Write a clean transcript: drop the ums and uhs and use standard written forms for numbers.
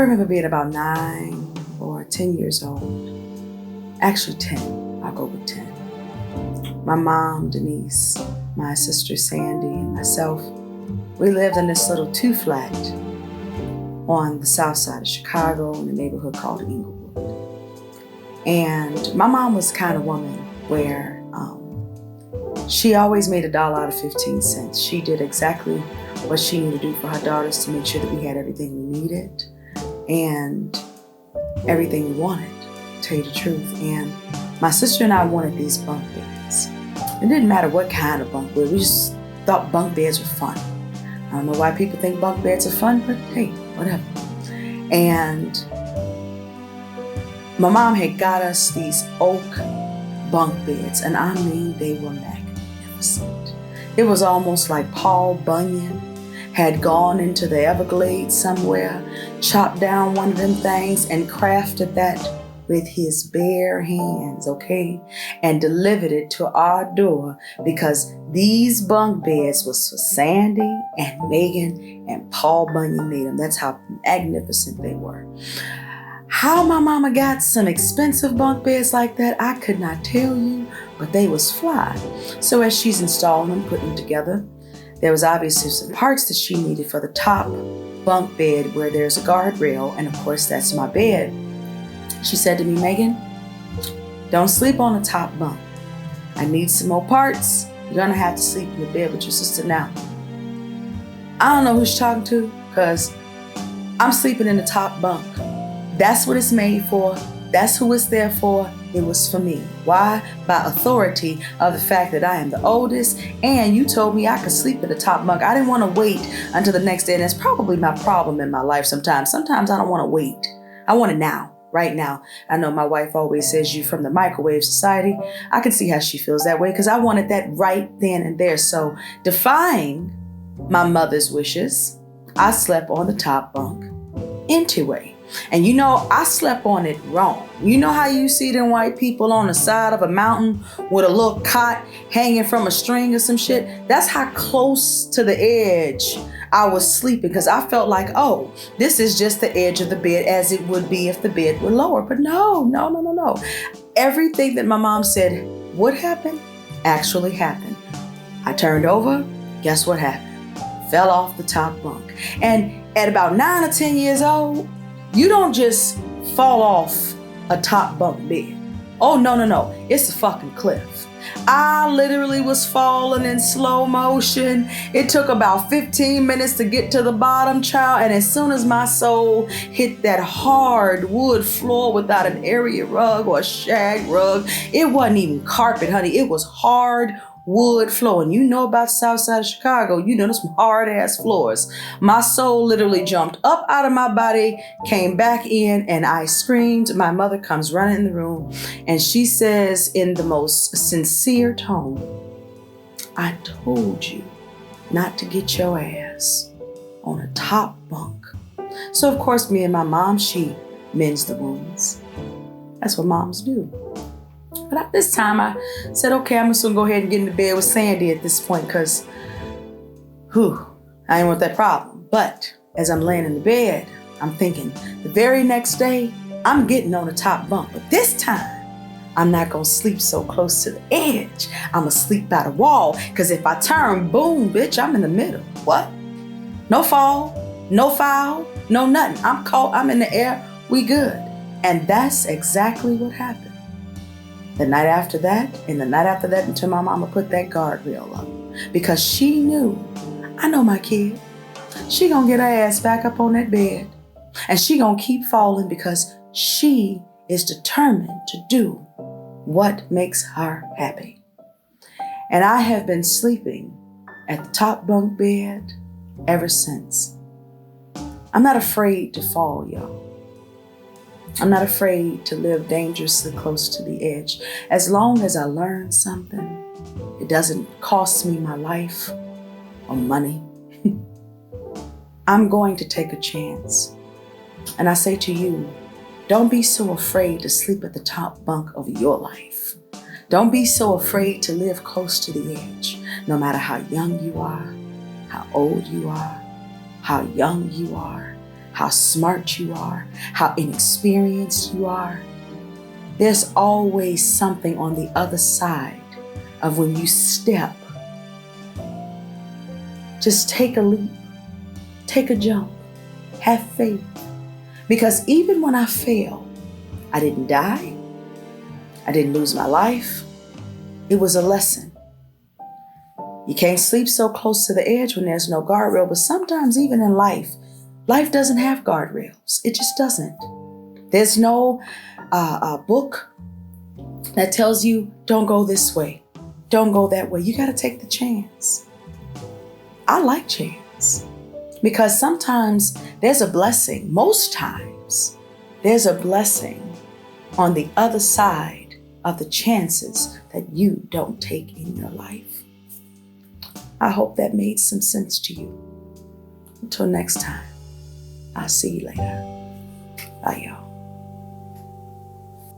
remember being about 9 or 10 years old. Actually 10, I'll go with 10. My mom, Denise, my sister Sandy, and myself, we lived in this little 2-flat on the south side of Chicago in a neighborhood called Inglewood. And my mom was the kind of woman where she always made $1 out of 15 cents. She did exactly what she needed to do for her daughters to make sure that we had everything we needed and everything we wanted, to tell you the truth. And my sister and I wanted these bunk beds. It didn't matter what kind of bunk bed. We just thought bunk beds were fun. I don't know why people think bunk beds are fun, but hey, whatever. And my mom had got us these oak bunk beds, and I mean, they were magnificent. It was almost like Paul Bunyan had gone into the Everglades somewhere, chopped down one of them things and crafted that with his bare hands, okay? And delivered it to our door because these bunk beds was for Sandy and Megan and Paul Bunyan made them. That's how magnificent they were. How my mama got some expensive bunk beds like that, I could not tell you, but they was fly. So as she's installing them, putting them together, there was obviously some parts that she needed for the top bunk bed where there's a guardrail, and of course that's my bed. She said to me, Megan, don't sleep on the top bunk. I need some more parts. You're gonna have to sleep in the bed with your sister now. I don't know who she's talking to, because I'm sleeping in the top bunk. That's what it's made for. That's who it's there for. It was for me. Why? By authority of the fact that I am the oldest, and you told me I could sleep in the top bunk. I didn't want to wait until the next day, and that's probably my problem in my life sometimes. Sometimes I don't want to wait. I want it now, right now. I know my wife always says you from the microwave society. I can see how she feels that way because I wanted that right then and there. So defying my mother's wishes, I slept on the top bunk anyway. And you know, I slept on it wrong. You know how you see them white people on the side of a mountain with a little cot hanging from a string or some shit? That's how close to the edge I was sleeping, because I felt like, oh, this is just the edge of the bed as it would be if the bed were lower. But no. Everything that my mom said would happen actually happened. I turned over, guess what happened? Fell off the top bunk. And at about 9 or 10 years old, you don't just fall off a top bunk bed. Oh, no. It's a fucking cliff. I literally was falling in slow motion. It took about 15 minutes to get to the bottom, child. And as soon as my soul hit that hard wood floor without an area rug or a shag rug, it wasn't even carpet, honey. It was hard wood floor. And you know about the south side of Chicago, you know there's some hard ass floors. My soul literally jumped up out of my body, came back in, and I screamed. My mother comes running in the room and she says in the most sincere tone, I told you not to get your ass on a top bunk. So of course me and my mom, she mends the wounds. That's what moms do. But at this time, I said, okay, I'm just going to go ahead and get into bed with Sandy at this point because, I didn't want that problem. But as I'm laying in the bed, I'm thinking the very next day, I'm getting on the top bunk. But this time, I'm not going to sleep so close to the edge. I'm going to sleep by the wall because if I turn, boom, bitch, I'm in the middle. What? No fall, no foul, no nothing. I'm caught, I'm in the air, we good. And that's exactly what happened. The night after that, and the night after that, until my mama put that guardrail up. Because she knew, I know my kid, she gonna get her ass back up on that bed. And she gonna keep falling because she is determined to do what makes her happy. And I have been sleeping at the top bunk bed ever since. I'm not afraid to fall, y'all. I'm not afraid to live dangerously close to the edge. As long as I learn something, it doesn't cost me my life or money. I'm going to take a chance. And I say to you, don't be so afraid to sleep at the top bunk of your life. Don't be so afraid to live close to the edge, no matter how young you are, how old you are, how young you are, how smart you are, how inexperienced you are. There's always something on the other side of when you step. Just take a leap, take a jump, have faith. Because even when I failed, I didn't die, I didn't lose my life. It was a lesson. You can't sleep so close to the edge when there's no guardrail, but sometimes even in life doesn't have guardrails. It just doesn't. There's no book that tells you, don't go this way, don't go that way. You got to take the chance. I like chance because sometimes there's a blessing. Most times there's a blessing on the other side of the chances that you don't take in your life. I hope that made some sense to you. Until next time, I'll see you later. Bye, y'all.